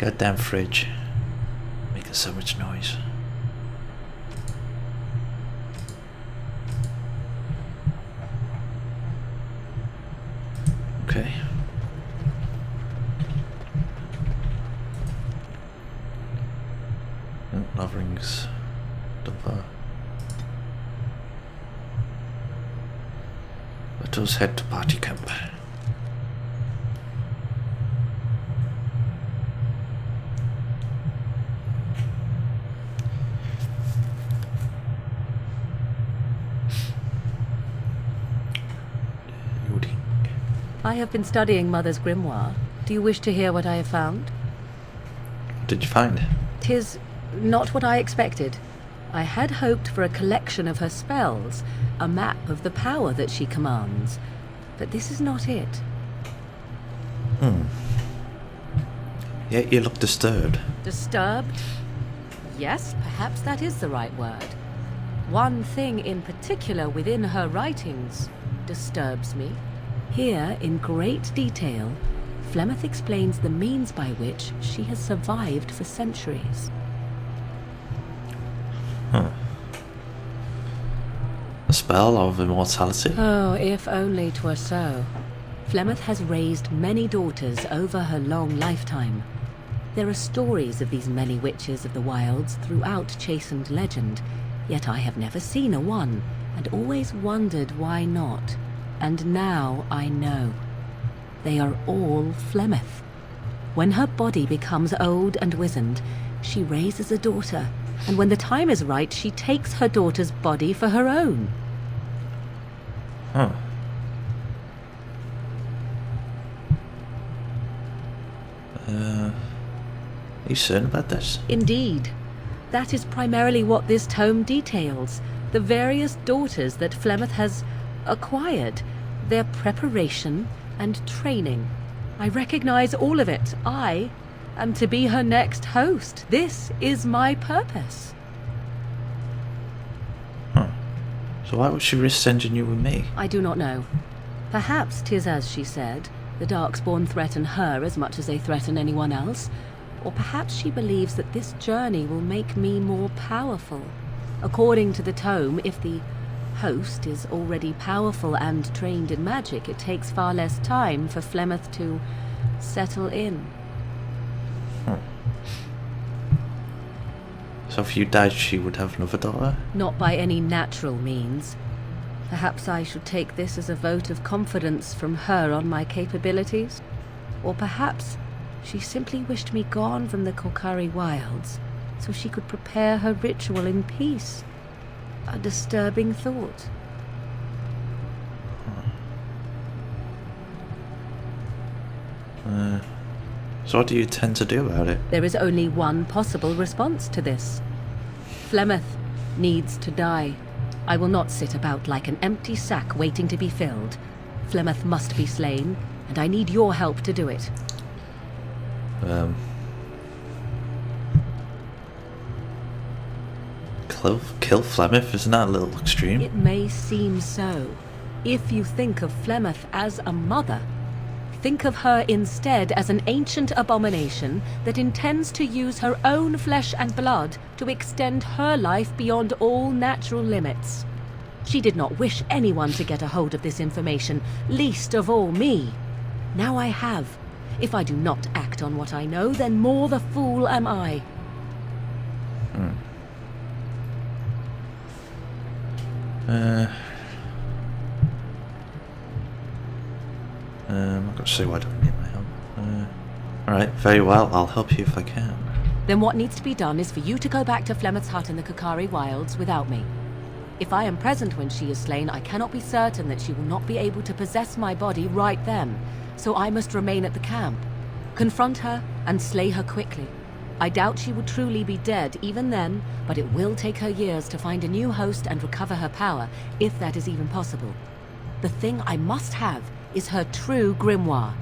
Goddamn fridge. Making so much noise. Okay. Love rings. Double. Let us head to party camp. I have been studying Mother's grimoire. Do you wish to hear what I have found? What did you find? 'Tis not what I expected. I had hoped for a collection of her spells, a map of the power that she commands. But this is not it. Yeah, you look disturbed. Disturbed? Yes, perhaps that is the right word. One thing in particular within her writings disturbs me. Here, in great detail, Flemeth explains the means by which she has survived for centuries. A spell of immortality? Oh, if only 'twere so. Flemeth has raised many daughters over her long lifetime. There are stories of these many witches of the wilds throughout chastened legend, yet I have never seen a one, and always wondered why not. And now I know. They are all Flemeth. When her body becomes old and wizened, she raises a daughter, and when the time is right, she takes her daughter's body for her own. Huh. Are you certain about this? Indeed. That is primarily what this tome details. The various daughters that Flemeth has acquired, their preparation and training. I recognize all of it. I am to be her next host. This is my purpose. Huh. So why would she risk sending you with me? I do not know. Perhaps 'tis as she said, the Darkspawn threaten her as much as they threaten anyone else. Or perhaps she believes that this journey will make me more powerful. According to the tome, if the host is already powerful and trained in magic, it takes far less time for Flemeth to settle in. So if you died, she would have another daughter? Not by any natural means. Perhaps I should take this as a vote of confidence from her on my capabilities. Or perhaps she simply wished me gone from the Korkari wilds so she could prepare her ritual in peace. A disturbing thought. So what do you intend to do about it? There is only one possible response to this. Flemeth needs to die. I will not sit about like an empty sack waiting to be filled. Flemeth must be slain, and I need your help to do it. Kill Flemeth? Isn't that a little extreme? It may seem so. If you think of Flemeth as a mother, think of her instead as an ancient abomination that intends to use her own flesh and blood to extend her life beyond all natural limits. She did not wish anyone to get a hold of this information, least of all me. Now I have. If I do not act on what I know, then more the fool am I. I'm not going to say why I don't need my help. Alright, very well, I'll help you if I can. Then what needs to be done is for you to go back to Flemeth's hut in the Korkari wilds without me. If I am present when she is slain, I cannot be certain that she will not be able to possess my body right then, so I must remain at the camp. Confront her and slay her quickly. I doubt she will truly be dead even then, but it will take her years to find a new host and recover her power, if that is even possible. The thing I must have is her true grimoire.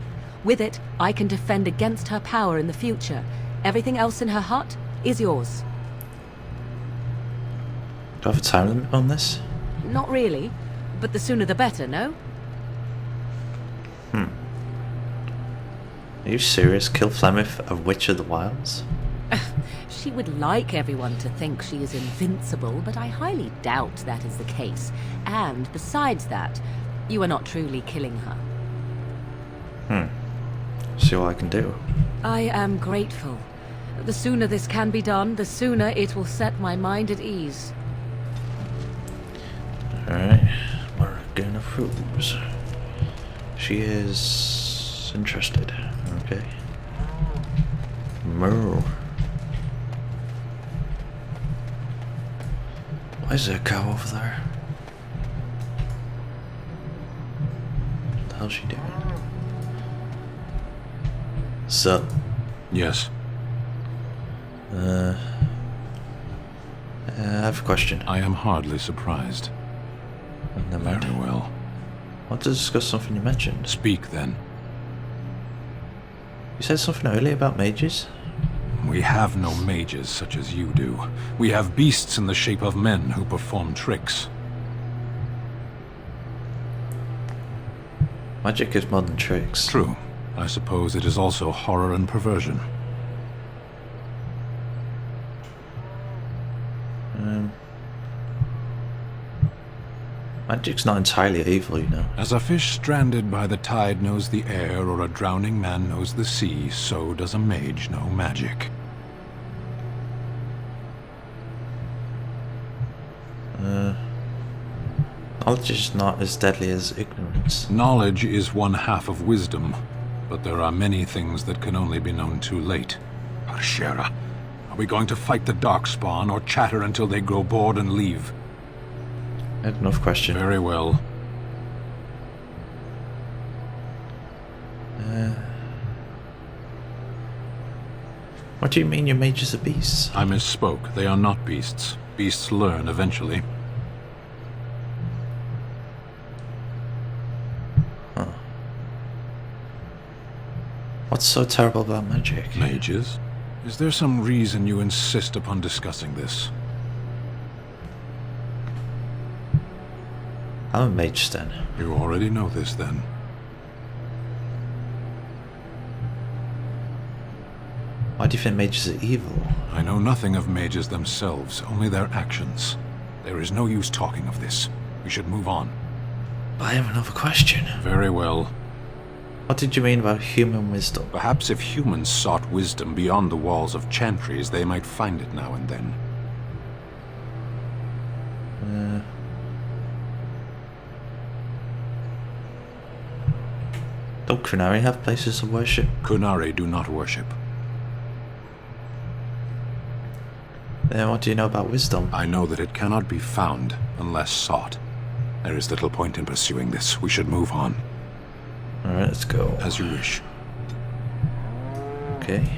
With it, I can defend against her power in the future. Everything else in her hut is yours. Do I have a time limit on this? Not really, but the sooner the better, no? Are Are you serious? Kill Flemeth, a witch of the wilds? She would like everyone to think she is invincible, but I highly doubt that is the case. And besides that, you are not truly killing her. See what I can do. I am grateful. The sooner this can be done, the sooner it will set my mind at ease. Alright, we're gonna fools. She is interested. Okay. Moo. Why is there a cow over there? What the hell's she doing? Sup? Yes. I have a question. I am hardly surprised. Never mind. Very well. I want to discuss something you mentioned. Speak then. You said something earlier about mages? We have no mages such as you do. We have beasts in the shape of men who perform tricks. Magic is more than tricks. True. I suppose it is also horror and perversion. Magic's not entirely evil, you know. As a fish stranded by the tide knows the air, or a drowning man knows the sea, so does a mage know magic. Knowledge is not as deadly as ignorance. Knowledge is one half of wisdom, but there are many things that can only be known too late. Arshera, are we going to fight the Darkspawn, or chatter until they grow bored and leave? I had enough question. Very well. What do you mean your mages are beasts? I misspoke. They are not beasts. Beasts learn eventually. What's so terrible about magic? Mages? Is there some reason you insist upon discussing this? I'm a mage then. You already know this then. Why do you think mages are evil? I know nothing of mages themselves, only their actions. There is no use talking of this. We should move on. But I have another question. Very well. What did you mean about human wisdom? Perhaps if humans sought wisdom beyond the walls of chantries, they might find it now and then. Don't Kunari have places of worship? Kunari do not worship. Then what do you know about wisdom? I know that it cannot be found unless sought. There is little point in pursuing this. We should move on. Alright, let's go. As you wish. Okay.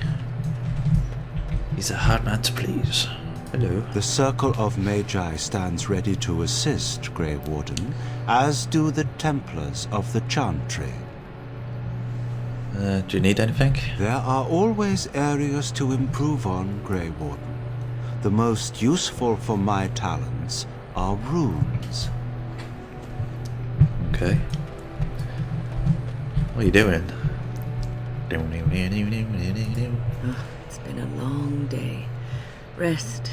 He's a hard man to please. Hello. The Circle of Magi stands ready to assist, Grey Warden, as do the Templars of the Chantry. Do you need anything? There are always areas to improve on, Grey Warden. The most useful for my talents are runes. Okay. What are you doing? It's been a long day. Rest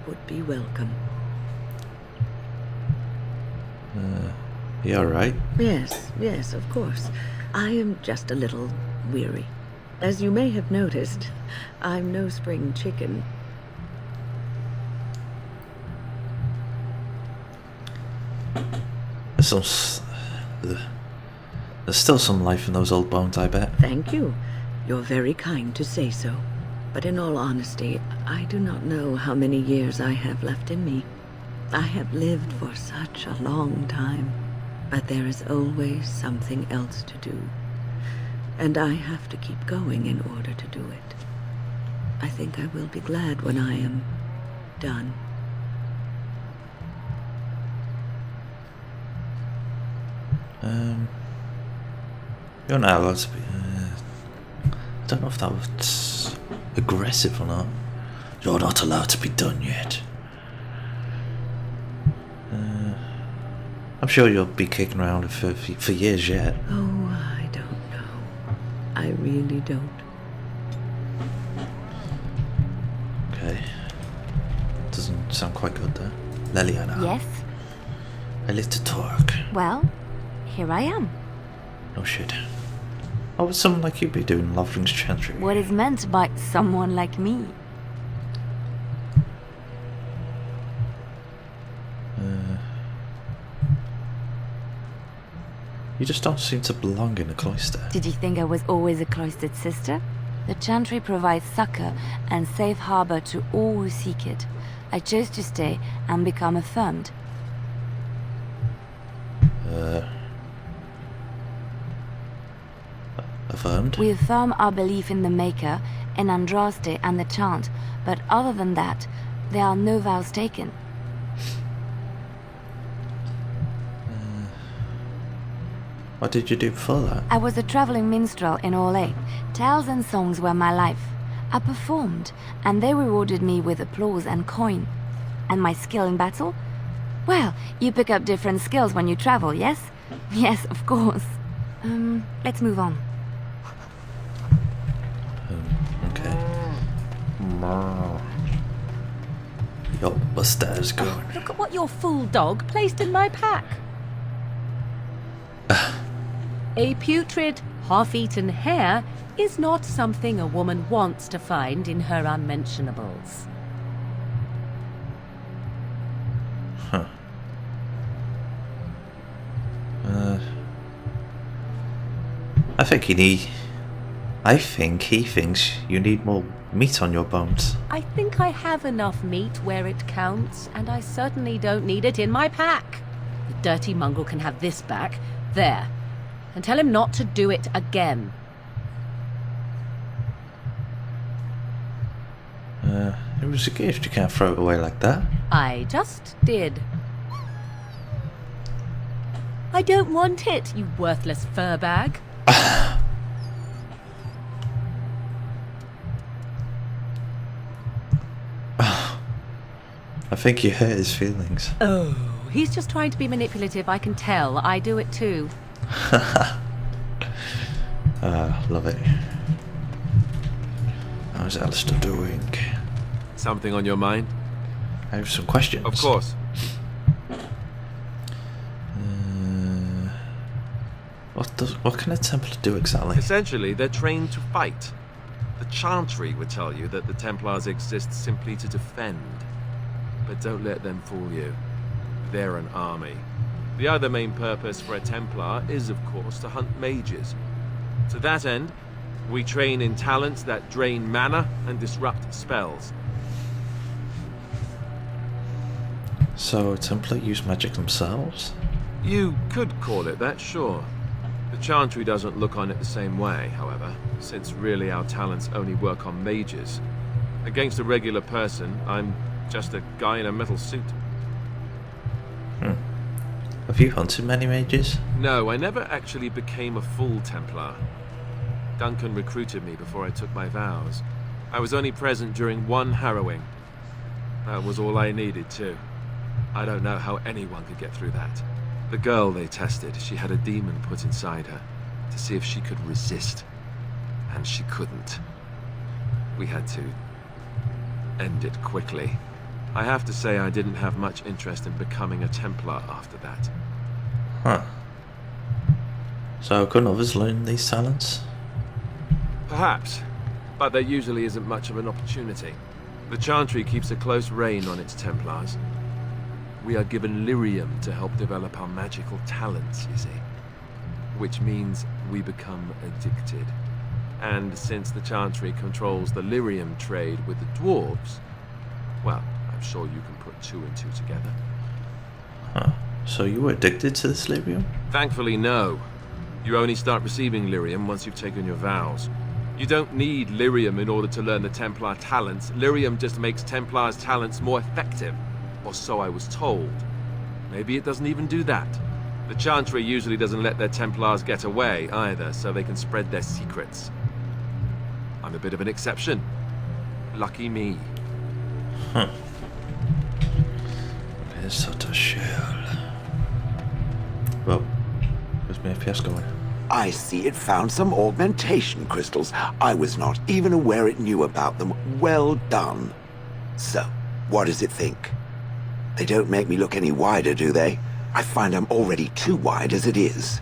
would be welcome. You alright? Yes, of course. I am just a little weary. As you may have noticed, I'm no spring chicken. There's still some life in those old bones, I bet. Thank you. You're very kind to say so. But in all honesty, I do not know how many years I have left in me. I have lived for such a long time. But there is always something else to do. And I have to keep going in order to do it. I think I will be glad when I am done. You're not allowed to be... I don't know if that was aggressive or not. You're not allowed to be done yet. I'm sure you'll be kicking around for years yet. Oh, I don't know. I really don't. Okay. Doesn't sound quite good there. Leliana. Yes? I live to talk. Well, here I am. No shit. What would someone like you be doing in Lovering's Chantry? What is meant by someone like me? You just don't seem to belong in a cloister. Did you think I was always a cloistered sister? The Chantry provides succor and safe harbor to all who seek it. I chose to stay and become affirmed. Affirmed? We affirm our belief in the Maker, in Andraste and the Chant, but other than that, there are no vows taken. What did you do before that? I was a traveling minstrel in Orlais. Tales and songs were my life. I performed, and they rewarded me with applause and coin. And my skill in battle? Well, you pick up different skills when you travel, yes? Yes, of course. Let's move on. Okay. Your mustache going. Look at what your fool dog placed in my pack. A putrid, half-eaten hare is not something a woman wants to find in her unmentionables. Huh. I think he thinks you need more meat on your bones. I think I have enough meat where it counts, and I certainly don't need it in my pack. The dirty mongrel can have this back. There. And tell him not to do it again. It was a gift. You can't throw it away like that. I just did. I don't want it, you worthless fur bag. I think you hurt his feelings. Oh, he's just trying to be manipulative, I can tell. I do it too. Love it. How's Alistair doing? Something on your mind? I have some questions. Of course. What can a Templar do exactly? Essentially, they're trained to fight. The Chantry would tell you that the Templars exist simply to defend. But don't let them fool you. They're an army. The other main purpose for a Templar is, of course, to hunt mages. To that end, we train in talents that drain mana and disrupt spells. So, Templar use magic themselves? You could call it that, sure. The Chantry doesn't look on it the same way, however, since really our talents only work on mages. Against a regular person, I'm just a guy in a metal suit. Have you hunted many mages? No, I never actually became a full Templar. Duncan recruited me before I took my vows. I was only present during one harrowing. That was all I needed, too. I don't know how anyone could get through that. The girl they tested, she had a demon put inside her to see if she could resist. And she couldn't. We had to end it quickly. I have to say I didn't have much interest in becoming a Templar after that. Huh. So couldn't others learn these talents? Perhaps, but there usually isn't much of an opportunity. The Chantry keeps a close rein on its Templars. We are given lyrium to help develop our magical talents, you see. Which means we become addicted. And since the Chantry controls the lyrium trade with the dwarves, well, I'm sure you can put two and two together. Huh. So you were addicted to this lyrium? Thankfully, no. You only start receiving lyrium once you've taken your vows. You don't need lyrium in order to learn the Templar talents. Lyrium just makes Templars' talents more effective. Or so I was told. Maybe it doesn't even do that. The Chantry usually doesn't let their Templars get away either, so they can spread their secrets. I'm a bit of an exception. Lucky me. Huh. It's such a shell. Well, where's my FPS going? I see it found some augmentation crystals. I was not even aware it knew about them. Well done. So, what does it think? They don't make me look any wider, do they? I find I'm already too wide as it is.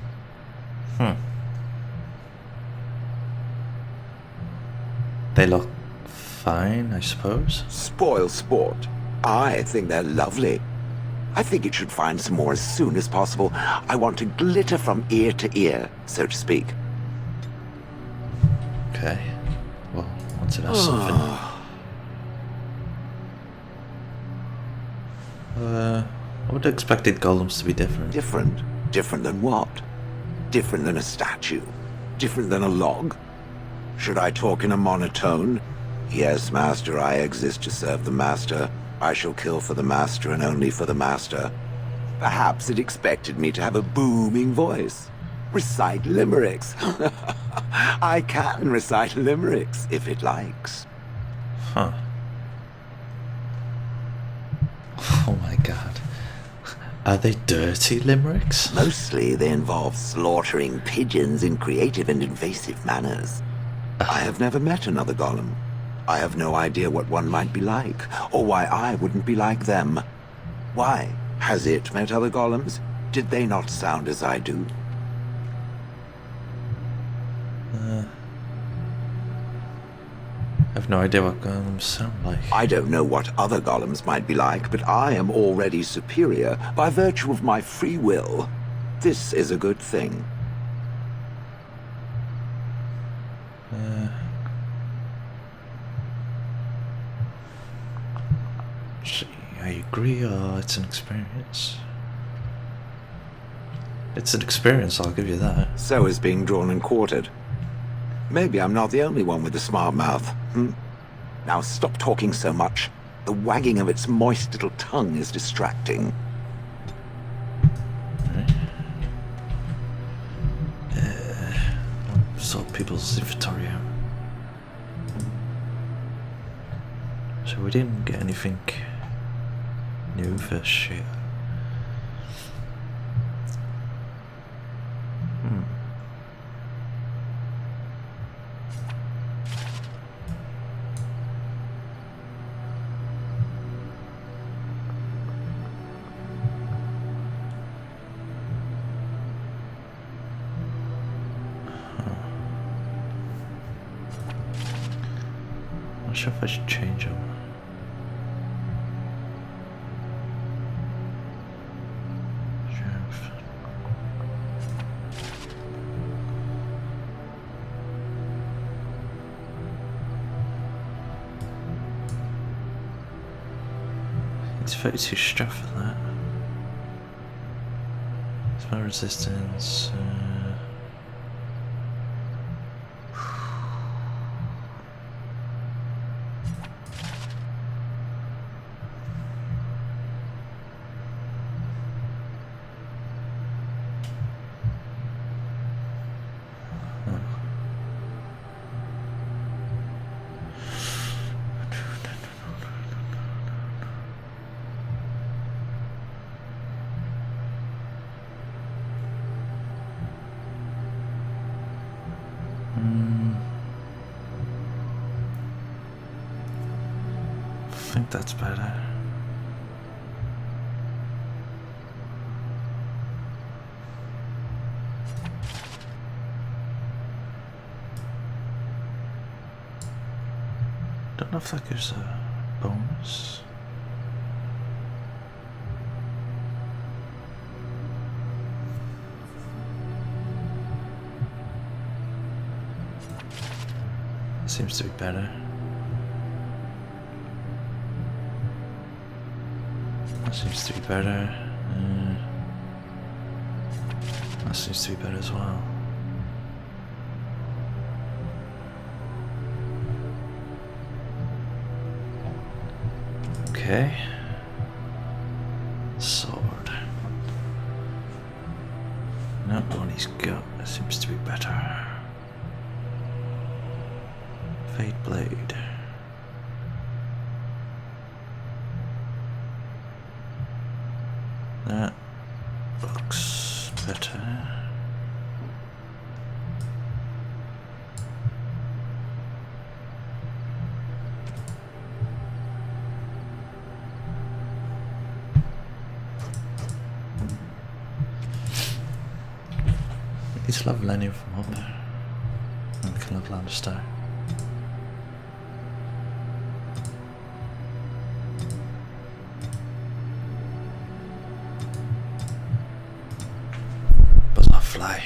They look fine, I suppose. Spoil sport. I think they're lovely. I think it should find some more as soon as possible. I want to glitter from ear to ear, so to speak. Okay. Well, once it has something. I would have expected golems to be different. Different? Different than what? Different than a statue? Different than a log? Should I talk in a monotone? Yes, master, I exist to serve the master. I shall kill for the master and only for the master. Perhaps it expected me to have a booming voice. Recite limericks. I can recite limericks, if it likes. Huh. Oh my god. Are they dirty limericks? Mostly they involve slaughtering pigeons in creative and invasive manners. I have never met another golem. I have no idea what one might be like, or why I wouldn't be like them. Why? Has it met other golems? Did they not sound as I do? I have no idea what golems sound like. I don't know what other golems might be like, but I am already superior by virtue of my free will. This is a good thing. See, I agree, or it's an experience. It's an experience, I'll give you that. So is being drawn and quartered. Maybe I'm not the only one with a smart mouth. Now stop talking so much. The wagging of its moist little tongue is distracting. Sort people's inventory out. So we didn't get anything new for shit. Not sure if I should change them. It's 32 strength for that. Spell resistance. I think that's better. Don't know if that gives a bonus. Seems to be better. That seems to be better. That seems to be better as well. Okay. Sword. Not the one he's got. That seems to be better. Fate blade. That looks better. He's level any of them up. And we can level Lannister. Fly.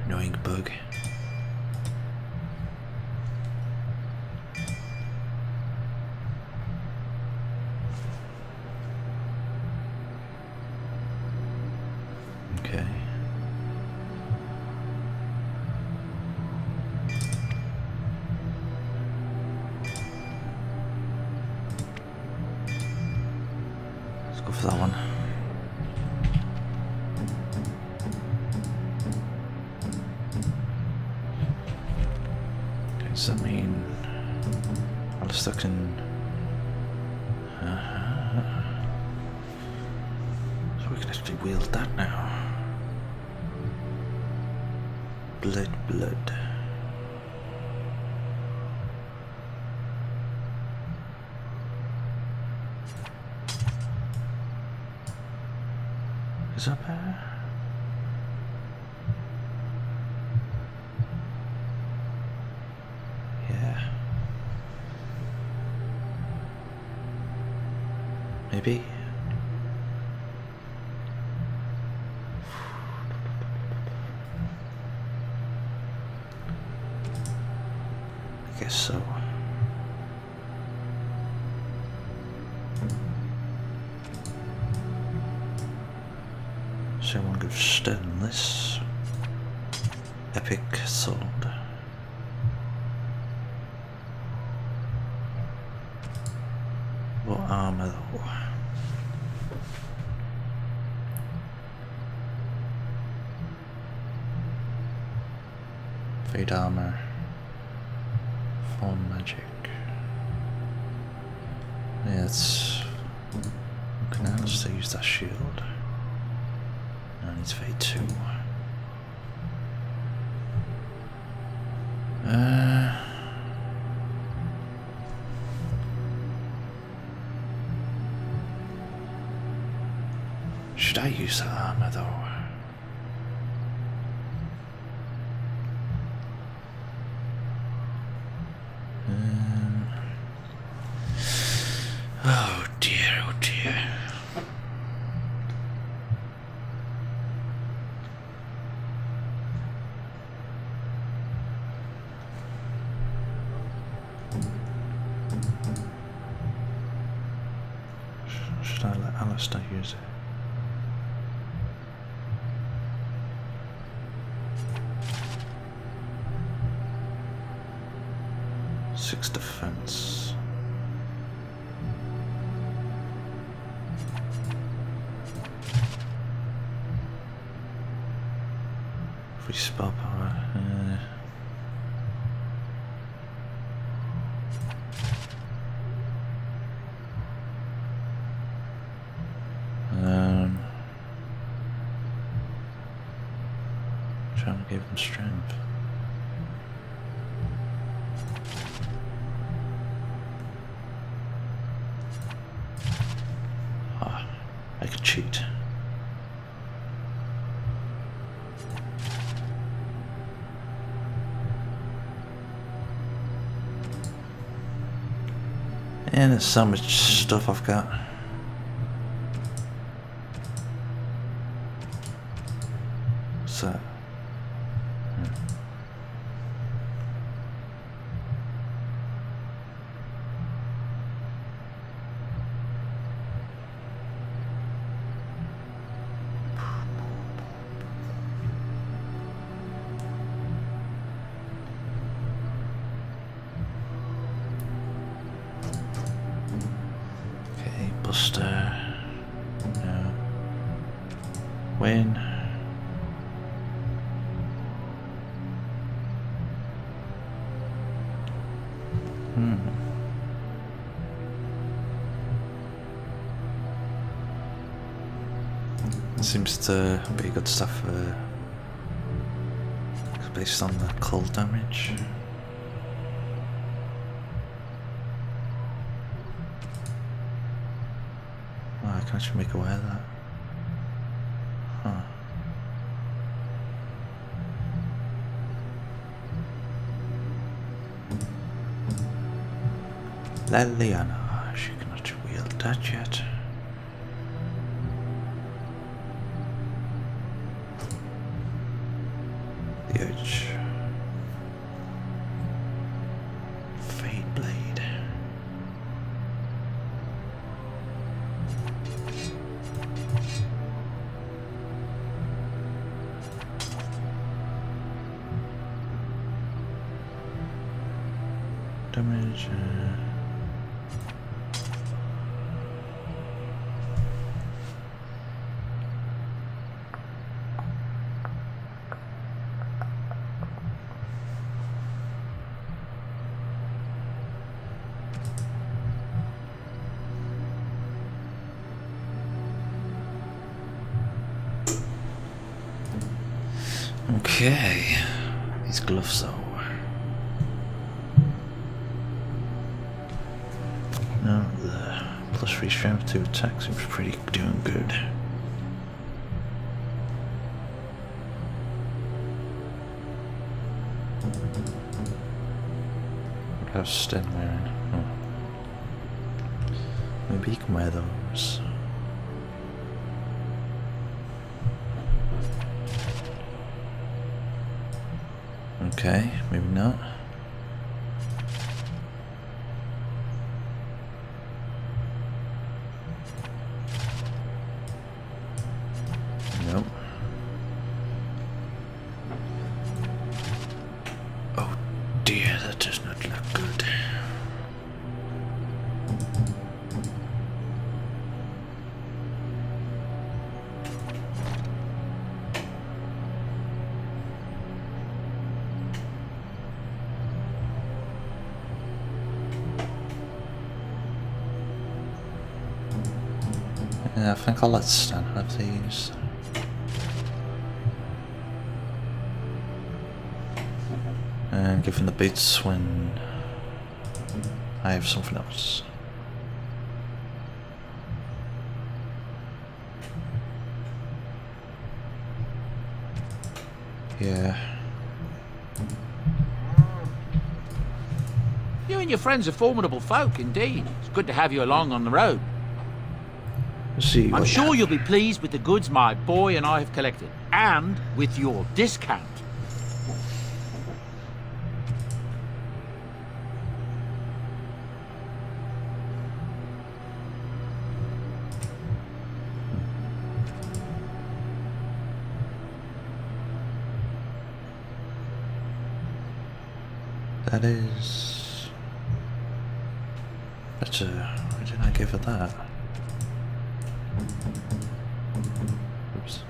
Annoying bug. Okay. Go for that one. Okay, does that mean Alistair can... So we can actually wield that now. Blood. Is up there? Yeah. Maybe. I guess so. So I'm going to go stainless. Epic sword. What armor though? Fade armor. Form magic. Yeah, it's... Can I still use that shield? No, it's fade 2. Should I use that armor though? Oh dear, oh dear. Should I let Alistair use it? Six defense. Free spell power. Trying to give him strength. I could cheat. And there's so much stuff I've got. What's that? Buster. No. Win. It seems to be good stuff based on the cold damage. I can actually make away of that. Huh. Leliana, she cannot wield that yet. The Edge. Fade Blade. Damage. Okay, these gloves though. No, the plus 3 strength to attack seems pretty doing good. How's Sten wearing? Oh. Maybe he can wear those. Okay, maybe not. Nope. Oh dear, that does not look good. Yeah, I think I'll let Stan have these. And give him the boots when I have something else. Yeah. You and your friends are formidable folk, indeed. It's good to have you along on the road. See, I'm sure you'll be pleased with the goods my boy and I have collected, and with your discount. That is... That's a... Why didn't I give her that? Oops.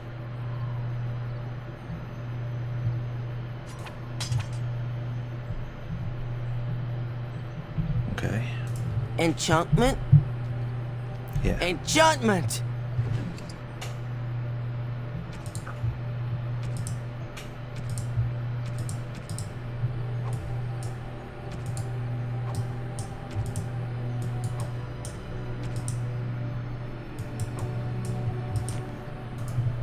Okay. Enchantment? Yeah. Enchantment!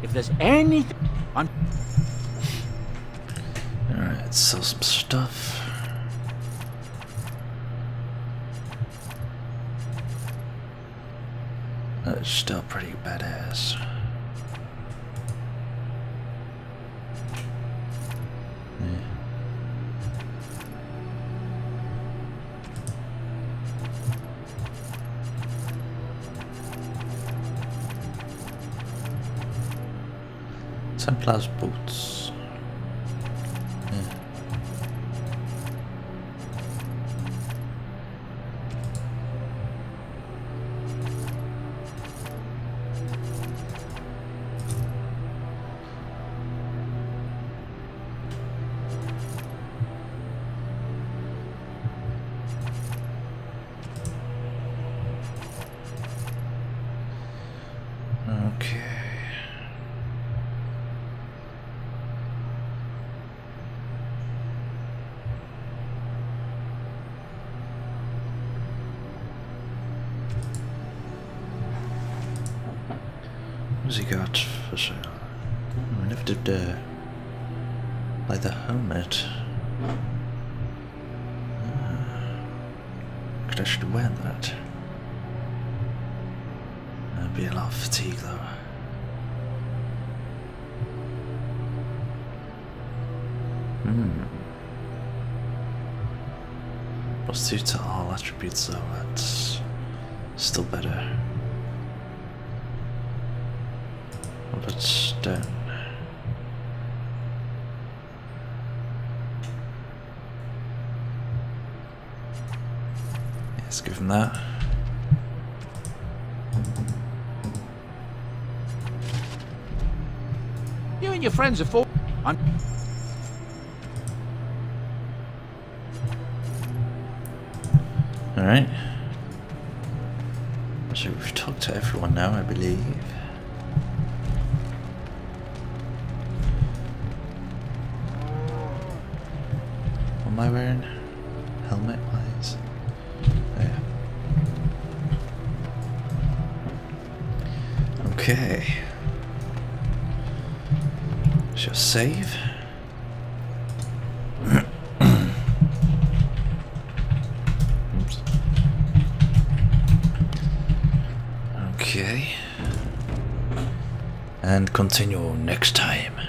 If there's anything... I'm... Alright, let's sell some stuff. That's still pretty badass. Yeah. Templar's boots. Yeah. Okay. What's he got for sale? I never did like the helmet. Could actually wear that. That'd be a lot of fatigue though. Plus 2 to all attributes though, that's still better. What about stone? Let's give him that. You and your friends are for. Alright. So we've talked to everyone now, I believe. What am I wearing? Helmet wise? Yeah. Okay. Shall save. Oops. Okay. And continue next time.